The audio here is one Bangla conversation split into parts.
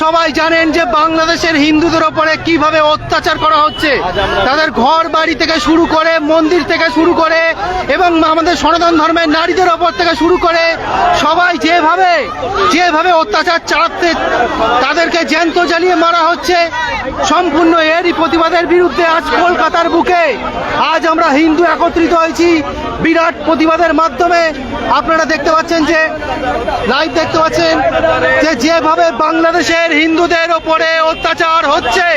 সবাই জানেন যে বাংলাদেশের হিন্দুদের ওপরে কিভাবে অত্যাচার করা হচ্ছে, তাদের ঘর বাড়ি থেকে শুরু করে, মন্দির থেকে শুরু করে, এবং আমাদের সনাতন ধর্মের নারীদের ওপর থেকে শুরু করে সবাই যেভাবে অত্যাচার চালাতে তাদেরকে জ্যান্ত জ্বালিয়ে মারা হচ্ছে। সম্পূর্ণ এরই প্রতিবাদের বিরুদ্ধে আজ কলকাতার বুকে আজ আমরা হিন্দু একত্রিত হয়েছি বিরাট প্রতিবাদের মাধ্যমে। আপনারা দেখতে পাচ্ছেন যে লাইভ দেখতে পাচ্ছেন যে যেভাবে বাংলাদেশের হিন্দুদের ওপরে অত্যাচার হচ্ছে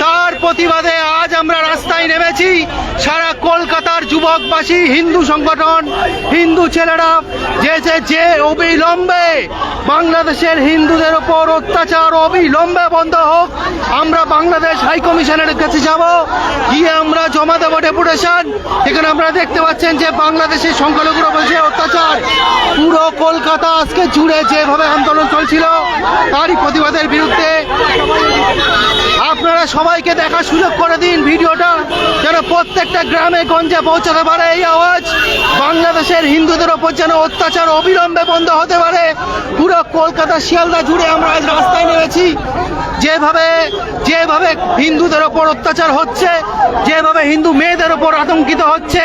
তার প্রতিবাদে আজ আমরা রাস্তায় নেমেছি। সারা কলকাতার যুবকবাসী, হিন্দু সংগঠন, হিন্দু ছেলেরা যে অবিলম্বে বাংলাদেশের হিন্দুদের ওপর অত্যাচার অবিলম্বে বন্ধ হোক। আমরা বাংলাদেশ হাই কমিশনের কাছে যাব, গিয়ে আমরা জমা দেবো ডেপুটেশন। এখানে আপনারা দেখতে পাচ্ছেন যে বাংলাদেশের সংখ্যালঘুর ওপর যে অত্যাচার, পুরো কলকাতা আজকে জুড়ে যেভাবে আন্দোলন চলছিল তারই প্রতিবাদের বিরুদ্ধে। আপনারা সবাইকে দেখার সুযোগ করে দিন ভিডিওটা, যেন প্রত্যেকটা গ্রামে গঞ্জে পৌঁছাতে পারে এই আওয়াজ। বাংলাদেশের হিন্দুদের ওপর যেন অত্যাচার অবিলম্বে বন্ধ হতে পারে। পুরো কলকাতা শিয়ালদা জুড়ে আমরা আজ রাস্তায় নেমেছি। যেভাবে হিন্দুদের ওপর অত্যাচার হচ্ছে, যেভাবে হিন্দু মেয়েদের ওপর আতঙ্কিত হচ্ছে,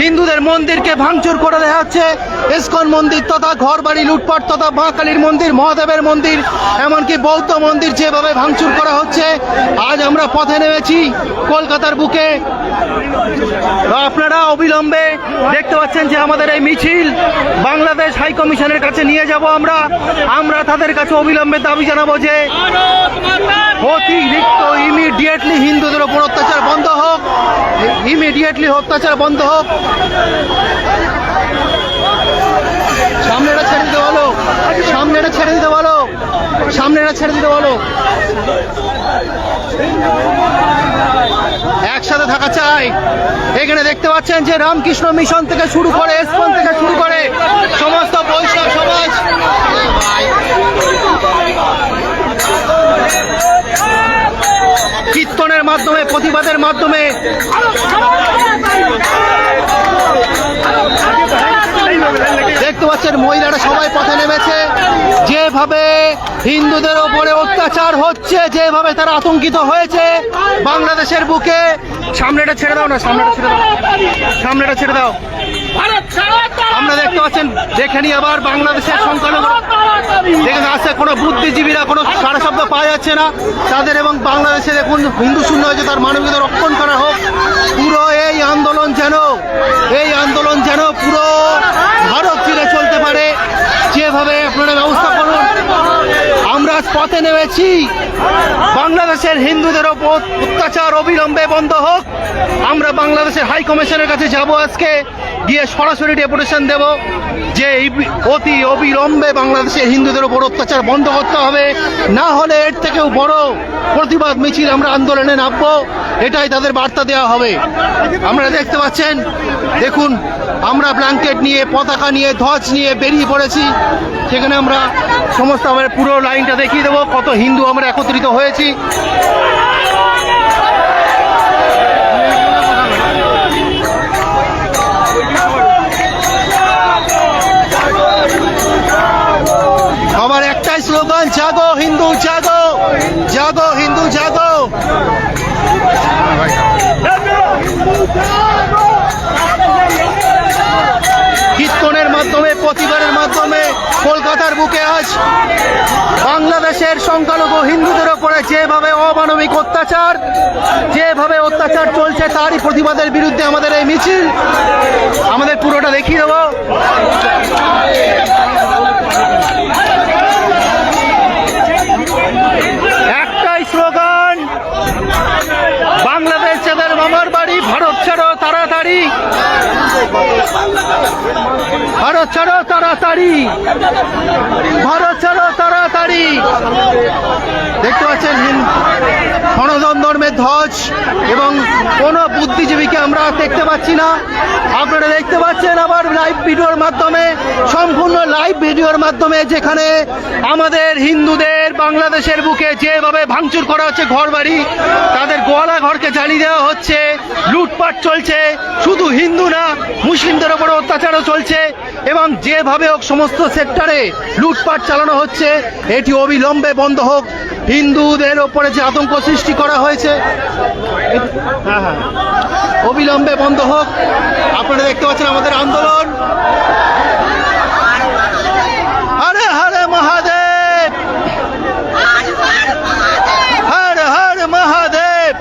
হিন্দুদের মন্দিরকে ভাঙচুর করে দেওয়া হচ্ছে, ইস্কন মন্দির তথা ঘর বাড়ি লুটপাট তথা মা কালীর মন্দির, মহাদেবের মন্দির, এমনকি বৌদ্ধ মন্দির যেভাবে ভাঙচুর করা হচ্ছে, আজ আমরা পথে নেমেছি কলকাতার বুকে। আপনারা অবিলম্বে দেখতে পাচ্ছেন যে আমাদের এই মিছিল বাংলাদেশ হাই কমিশনের কাছে নিয়ে যাব। আমরা তাদের কাছে অবিলম্বে দাবি জানাবো যে অতিরিক্ত ইমিডিয়েটলি হিন্দুদের ওপর অত্যাচার বন্ধ হোক, ইমিডিয়েটলি অত্যাচার বন্ধ হোক। সামনেটা ছেড়ে দিতে বলো, সামনেটা ছেড়ে দিতে বলো, সামনেটা ছেড়ে দিতে বলো। একসাথে থাকা চাই। এখানে দেখতে পাচ্ছেন যে রামকৃষ্ণ মিশন থেকে শুরু করে, ইস্কন থেকে শুরু করে সমস্ত বৈষ্ণব সমাজ কীর্তনের মাধ্যমে, প্রতিবাদের মাধ্যমে দেখতে পাচ্ছেন মহিলারা সবাই পথে নেমেছে। যেভাবে হিন্দুদের ওপরে অত্যাচার হচ্ছে, যেভাবে তারা আতঙ্কিত হয়েছে বাংলাদেশের বুকে। সামনেটা ছেড়ে দাও না, সামনেটা ছেড়ে দাও, সামনেটা ছেড়ে দাও। আমরা দেখতে পাচ্ছেন, দেখে নি আবার বাংলাদেশের সংখ্যালঘু দেখে আসছে, কোনো বুদ্ধিজীবীরা কোনো সারা শব্দ পাওয়া যাচ্ছে না তাদের, এবং বাংলাদেশে দেখুন হিন্দু শূন্য হয়েছে, তার মানবিকতা রক্ষণ করা হোক। পুরো এই আন্দোলন যেন পুরো ভারত জুড়ে চলতে পারে, যেভাবে আপনারা ব্যবস্থা করুন। আমরা পথে নেমেছি, বাংলাদেশের হিন্দুদের ওপর অত্যাচার অবিলম্বে বন্ধ হোক। আমরা বাংলাদেশের হাই কমিশনের কাছে যাব, আজকে গিয়ে সরাসরি ডেপুটেশন দেব যে অতি অবিলম্বে বাংলাদেশের হিন্দুদের ওপর অত্যাচার বন্ধ করতে হবে, না হলে এর থেকেও বড় প্রতিবাদ মিছিল আমরা আন্দোলনে নামবো। এটাই তাদের বার্তা দেওয়া হবে। আপনারা দেখতে পাচ্ছেন, দেখুন আমরা ব্ল্যাঙ্কেট নিয়ে, পতাকা নিয়ে, ধ্বজ নিয়ে বেরিয়ে পড়েছি। সেখানে আমরা সমস্ত আমাদের পুরো লাইনটা দেখিয়ে দেবো কত হিন্দু আমরা একত্রিত হয়েছি। আমার একটাই স্লোগান, জাগো হিন্দু জাগো, জাগো হিন্দু জাগো। কীর্তনের মাধ্যমে, প্রতিবাদের মাধ্যমে কলকাতার বুকে আজ বাংলাদেশের সংখ্যালঘু হিন্দুদের ওপরে যেভাবে অমানবিক অত্যাচার, চলছে তারই প্রতিবাদের বিরুদ্ধে আমাদের এই মিছিল। আমাদের পুরোটা দেখিয়ে দেবো। একটাই স্লোগান, বাংলাদেশ যাদের মামার বাড়ি, ভারত ছাড়ো তাড়াতাড়ি, ভারত ছাড়ো তাড়াতাড়ি, ভারত ছাড়ো তাড়াতাড়ি। দেখতে পাচ্ছেন সনাতন ধর্মের ধ্বজ, এবং কোনো বুদ্ধিজীবীকে আমরা দেখতে পাচ্ছি না। আপনারা দেখতে পাচ্ছেন আবার লাইভ ভিডিওর মাধ্যমে, সম্পূর্ণ লাইভ ভিডিওর মাধ্যমে, যেখানে আমাদের হিন্দুদের বাংলাদেশের বুকে যেভাবে ভাঙচুর করা হচ্ছে ঘরবাড়ি, তাদের গোয়ালা ঘরকে জ্বালিয়ে দেওয়া হচ্ছে, লুটপাট চলছে, শুধু হিন্দু না মুসলিমদের ওপর অত্যাচারও চলছে, এবং যেভাবে হোক সমস্ত সেক্টরে লুটপাট চালানো হচ্ছে, এটি অবিলম্বে বন্ধ হোক। হিন্দুদের ওপরে যে আতঙ্ক সৃষ্টি করা হয়েছে অবিলম্বে বন্ধ হোক। আপনারা দেখতে পাচ্ছেন আমাদের আন্দোলন। হরে হরে মহাদেব, হরে হরে মহাদেব,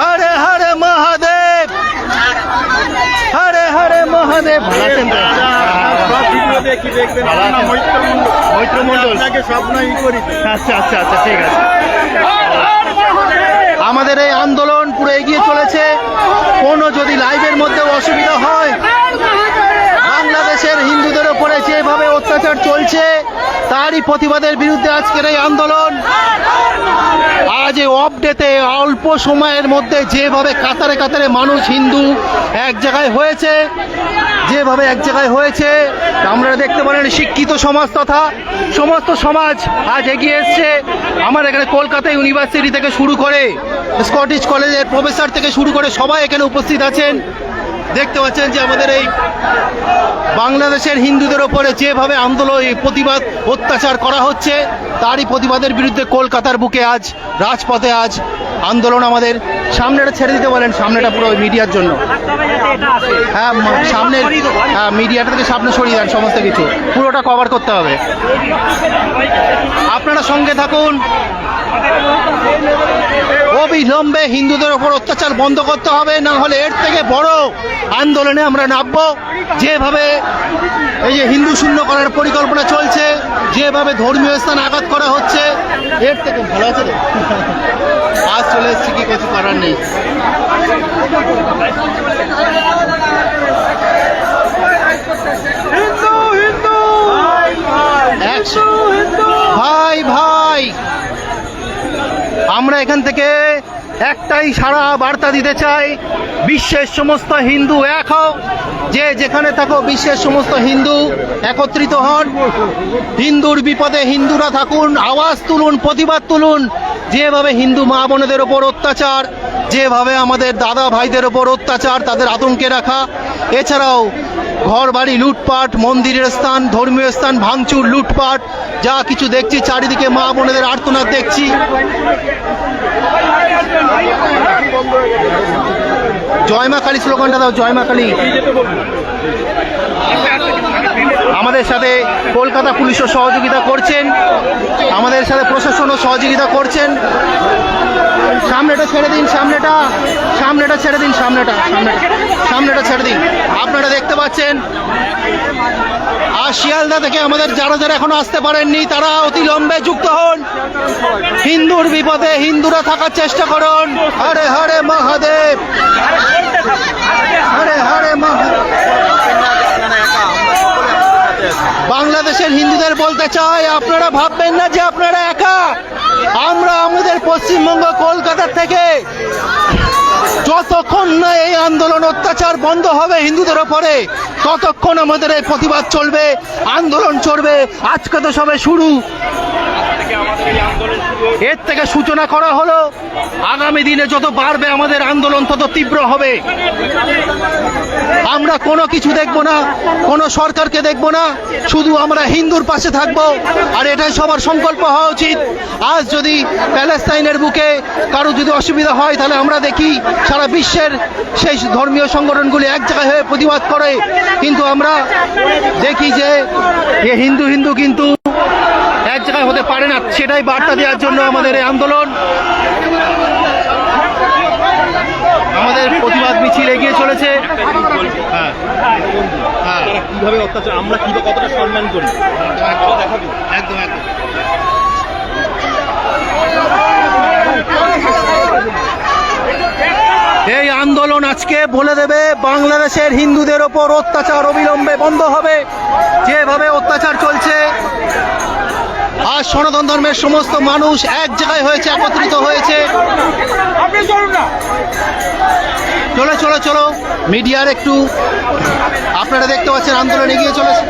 হরে হরে মহাদেব, হরে হরে মহাদেব। মৈত্র মন্ডল, আচ্ছা আচ্ছা আচ্ছা, ঠিক আছে। আমাদের এই আন্দোলন পুরো এগিয়ে চলেছে। কোনো যদি লাইভের মধ্যে অসুবিধা হয়, বাংলাদেশের হিন্দুদের উপরে যেভাবে অত্যাচার চলছে তারই প্রতিবাদের বিরুদ্ধে আজকের এই আন্দোলন। আজ এই অফ ডেতে অল্প সময়ের মধ্যে যেভাবে কাতারে কাতারে মানুষ হিন্দু এক জায়গায় হয়েছে, যেভাবে এক জায়গায় হয়েছে, আমরা দেখতে পারেন শিক্ষিত সমাজ তথা সমস্ত সমাজ আজ এগিয়ে এসছে। আমার এখানে কলকাতা ইউনিভার্সিটি থেকে শুরু করে স্কটিশ কলেজের প্রফেসর থেকে শুরু করে সবাই এখানে উপস্থিত আছেন। দেখতে পাচ্ছেন যে আমাদের এই বাংলাদেশের হিন্দুদের ওপরে যেভাবে আন্দোলন, প্রতিবাদ, অত্যাচার করা হচ্ছে তারই প্রতিবাদের বিরুদ্ধে কলকাতার বুকে আজ রাজপথে আজ আন্দোলন। আমাদের সামনেটা ছেড়ে দিতে বলেন, সামনেটা পুরো মিডিয়ার জন্য। হ্যাঁ, সামনে মিডিয়াটা থেকে সামনে সরিয়ে দেন, সমস্ত কিছু পুরোটা কভার করতে হবে। আপনারা সঙ্গে থাকুন। অবিলম্বে হিন্দুদের ওপর অত্যাচার বন্ধ করতে হবে, না হলে এর থেকে বড় আন্দোলনে আমরা নামবো। যেভাবে এই যে হিন্দু শূন্য করার পরিকল্পনা চলছে, যেভাবে ধর্মীয় স্থান আঘাত করা হচ্ছে, এর থেকে ভালো আছে। আজ চলে এসেছি, কি কিছু করার নেই। ভাই ভাই, আমরা এখান থেকে একটাই সারা বার্তা দিতে চাই, বিশ্বের সমস্ত হিন্দু এক হও। যে যেখানে থাকো বিশ্বের সমস্ত হিন্দু একত্রিত হন। হিন্দুর বিপদে হিন্দুরা থাকুন, আওয়াজ তুলুন, প্রতিবাদ তুলুন। যেভাবে হিন্দু মা বোনেদের ওপর অত্যাচার, যেভাবে আমাদের দাদা ভাইদের ওপর অত্যাচার, তাদের আতঙ্কে রাখা, এছাড়াও ঘর বাড়ি লুটপাট, মন্দিরের স্থান, ধর্মীয় স্থান ভাঙচুর, লুটপাট, যা কিছু দেখছি, চারিদিকে মা বোনেদের আর্তনাদ দেখছি। জয় মা কালী স্লোগানটা দাও, জয় মা কালী। আমাদের সাথে কলকাতা পুলিশও সহযোগিতা করছেন, আমাদের সাথে প্রশাসনও সহযোগিতা করছেন। সামনেটা ছেড়ে দিন, সামনেটা ছেড়ে দিন, সামনেটা ছেড়ে দিন। আপনারা দেখতে পাচ্ছেন আর শিয়ালদা থেকে আমাদের যারা যারা এখনো আসতে পারেননি তারা অতিলম্বে যুক্ত হন। হিন্দুর বিপদে হিন্দুরা থাকার চেষ্টা করুন। হরে হরে মহাদেব, হরে হরে মহাদেব। বাংলাদেশের হিন্দুদের বলতে চাই, আপনারা ভাববেন না যে আপনারা একা। আমরা আমাদের পশ্চিমবঙ্গ কলকাতা থেকে যতক্ষণ না এই আন্দোলন, অত্যাচার বন্ধ হবে হিন্দুদের ওপরে, ততক্ষণ আমাদের এই প্রতিবাদ চলবে, আন্দোলন চলবে। আজকে তো সবে শুরু, এর থেকে সূচনা করা হলো। আগামী দিনে যত বাড়বে আমাদের আন্দোলন তত তীব্র হবে। আমরা কোনো কিছু দেখব না, কোনো সরকারকে দেখব না, শুধু আমরা হিন্দুর পাশে থাকবো। আর এটাই সবার সংকল্প হওয়া উচিত। আজ যদি প্যালেস্তাইনের বুকে কারো যদি অসুবিধা হয়, তাহলে আমরা দেখি সারা বিশ্বের সেই ধর্মীয় সংগঠনগুলি এক জায়গায় হয়ে প্রতিবাদ করে, কিন্তু আমরা দেখি যে হিন্দু কিন্তু এক জায়গায় হতে পারে না। সেটাই বার্তা দেওয়ার জন্য আমাদের এই আন্দোলন, আমাদের প্রতিবাদ মিছিল এগিয়ে চলেছে। কিভাবে অত্যাচার, আমরা কিভাবে কতটা সম্মান করি, একদম একদম। এই আন্দোলন আজকে বলে দেবে বাংলাদেশের হিন্দুদের ওপর অত্যাচার অবিলম্বে বন্ধ হবে। যেভাবে অত্যাচার চলছে, আজ সনাতন ধর্মের সমস্ত মানুষ এক জায়গায় হয়েছে, একত্রিত হয়েছে। চলো চলো চলো, মিডিয়ার একটু, আপনারা দেখতে পাচ্ছেন আন্দোলন এগিয়ে চলেছে।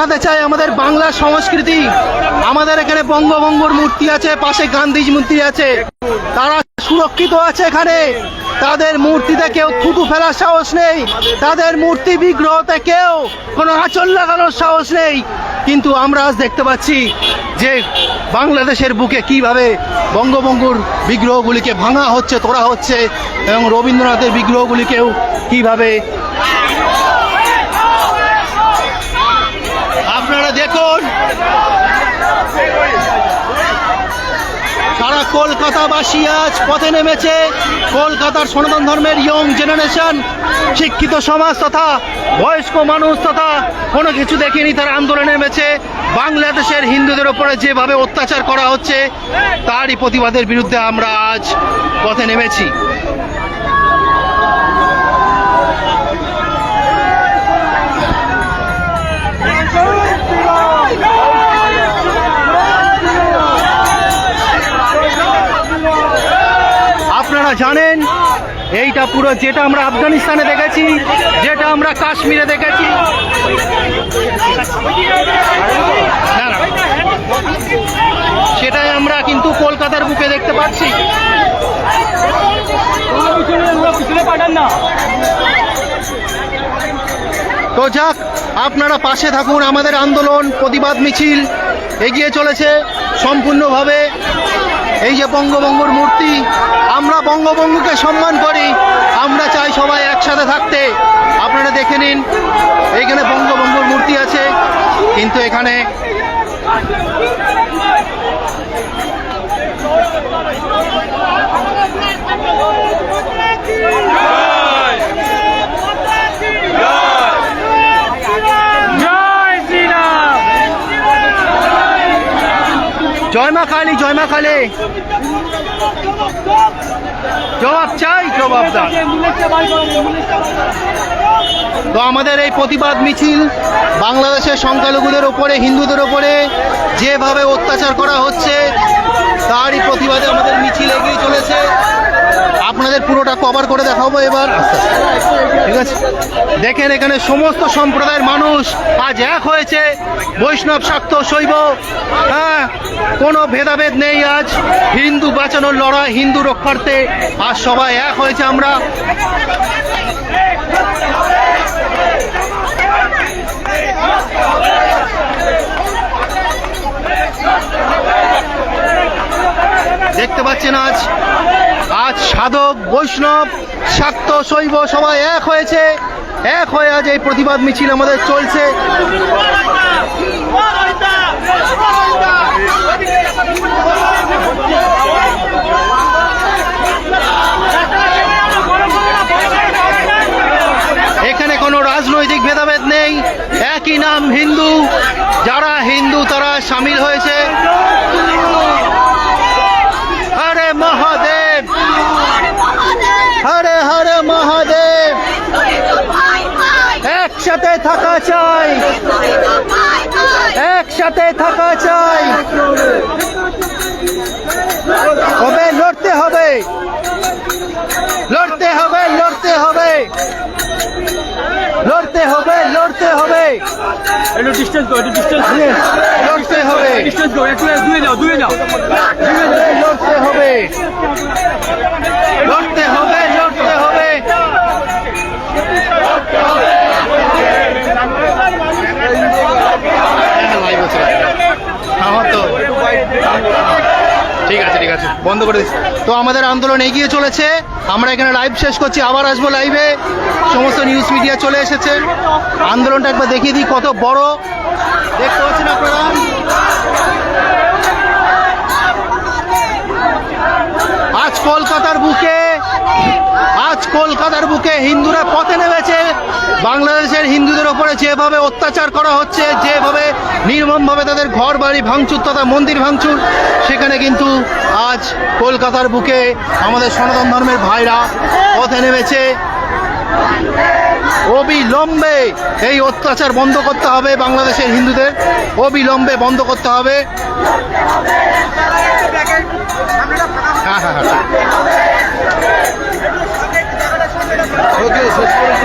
দেখাতে চাই আমাদের বাংলার সংস্কৃতি। আমাদের এখানে বঙ্গবন্ধুর মূর্তি আছে, পাশে গান্ধীজি মূর্তি আছে, তারা সুরক্ষিত আছে এখানে। তাদের মূর্তিতে কেউ থুতু ফেলার সাহস নেই, তাদের মূর্তি বিগ্রহতে কেউ কোনো আঁচল লাগানোর সাহস নেই। কিন্তু আমরা আজ দেখতে পাচ্ছি যে বাংলাদেশের বুকে কিভাবে বঙ্গবন্ধুর বিগ্রহগুলিকে ভাঙা হচ্ছে, তোড়া হচ্ছে, এবং রবীন্দ্রনাথের বিগ্রহগুলিকেও কিভাবে আপনারা দেখুন। সারা কলকাতাবাসী আজ পথে নেমেছে। কলকাতার সনাতন ধর্মের ইয়ং জেনারেশন, শিক্ষিত সমাজ তথা বয়স্ক মানুষ তথা কোনো কিছু দেখেনি, তারা আন্দোলনে নেমেছে। বাংলাদেশের হিন্দুদের ওপরে যেভাবে অত্যাচার করা হচ্ছে তারই প্রতিবাদের বিরুদ্ধে আমরা আজ পথে নেমেছি। আপনারা জানেন এইটা পুরো যেটা আমরা আফগানিস্তানে দেখেছি, যেটা আমরা কাশ্মীরে দেখেছি, না না, সেটাই আমরা কিন্তু কলকাতার বুকে দেখতে পাচ্ছি। তো যাক, আপনারা পাশে থাকুন। আমাদের আন্দোলন, প্রতিবাদ মিছিল এগিয়ে চলেছে সম্পূর্ণভাবে। এই যে বঙ্গবন্ধুর মূর্তি, আমরা বঙ্গবন্ধুকে সম্মান করি, আমরা চাই সবাই একসাথে থাকতে। আপনারা দেখে নিন, এইখানে বঙ্গবন্ধুর মূর্তি আছে, কিন্তু এখানে জয় মা কালী, জয় মা কালী। জবাব চাই, জবাব দাও। তো আমাদের এই প্রতিবাদ মিছিল বাংলাদেশের সংখ্যালঘুদের ওপরে, হিন্দুদের ওপরে যেভাবে অত্যাচার করা হচ্ছে তারই প্রতিবাদে আমাদের মিছিল এগিয়ে চলেছে। আপনাদের পুরোটা কভার করে দেখাবো এবার, ঠিক আছে? দেখেন এখানে সমস্ত সম্প্রদায়ের মানুষ আজ এক হয়েছে, বৈষ্ণব, শাক্ত, শৈব, হ্যাঁ, কোনো ভেদাভেদ নেই। আজ হিন্দু বাঁচানোর লড়াই, হিন্দু রক্ষার্থে আজ সবাই এক হয়েছে। আমরা দেখতে পাচ্ছেন আজ সাধক, বৈষ্ণব, শাক্ত, শৈব সবাই এক হয়েছে, এক হয়ে আজ এই প্রতিবাদ মিছিল আমাদের চলছে। এখানে কোনো রাজনৈতিক ভেদাভেদ নেই, একই নাম হিন্দু। যারা হিন্দু তারা সামিল হয়েছে। হরে মহাদেব, হরে হরে মহাদেব। একসাথে থাকা চাই, একসাথে থাকা চাই। তবে লড়তে হবে, লড়তে হবে, লড়তে হবে, লড়তে হবে, লড়তে হবে। একটু ডিস্টেন্স গো, একটু ডিস্টেন্স, লড়তে হবে, ডিস্টেন্স গো, একটু দূরে যাও, দূরে যাও। লড়তে হবে, লড়তে হবে, লড়তে হবে। আমার তো ঠিক আছে, ঠিক আছে, বন্ধ করে দিচ্ছি। তো আমাদের আন্দোলন এগিয়ে চলেছে। আমরা এখানে লাইভ শেষ করছি, আবার আসবো লাইভে। সমস্ত নিউজ মিডিয়া চলে এসেছে। আন্দোলনটা একবার দেখিয়ে দিই কত বড়, দেখতে পাচ্ছেন আপনারা। আজ কলকাতার বুকে, আজ কলকাতার বুকে হিন্দুরা পথে নেমেছে। বাংলাদেশের হিন্দুদের ওপরে যেভাবে অত্যাচার করা হচ্ছে, যেভাবে নির্মমভাবে তাদের ঘর বাড়ি ভাঙচুর তথা মন্দির ভাঙচুর, সেখানে কিন্তু আজ কলকাতার বুকে আমাদের সনাতন ধর্মের ভাইরা পথে নেমেছে। অবিলম্বে এই অত্যাচার বন্ধ করতে হবে, বাংলাদেশের হিন্দুদের অবিলম্বে বন্ধ করতে হবে। হ্যাঁ হ্যাঁ হ্যাঁ, ওকে, শেষ করেছি।